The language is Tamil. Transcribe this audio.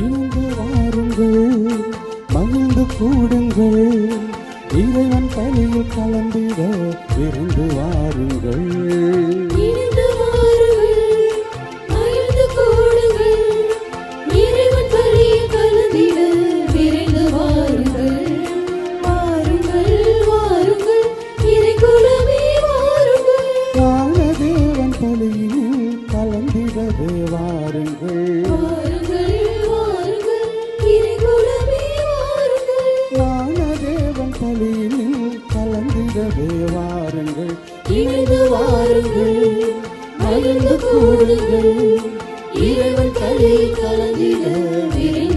இணைந்து வாருங்கள், மகிழ்ந்து கூடுங்கள், இறைவன் பலியில் கலந்திட விரைந்து வாருங்கள். இணைந்து வாருங்கள், மகிழ்ந்து கூடுங்கள், இறைவன் பலியில் கலந்திட விரைந்து வாருங்கள். வாருங்கள் வாருங்கள் இறைக்குலமே வாருங்கள். வானதேவன் பலியில் கலந்திடவே வாருங்கள். வாருங்கள் வாருங்கள் இறைக்குலமே வாருங்கள். வானதேவன் பலியில் கலந்திடவே வாருங்கள். இணைந்து வாருங்கள், மகிழ்ந்து கூடுங்கள், இறைவன் பலியில் கலந்திட விரைந்து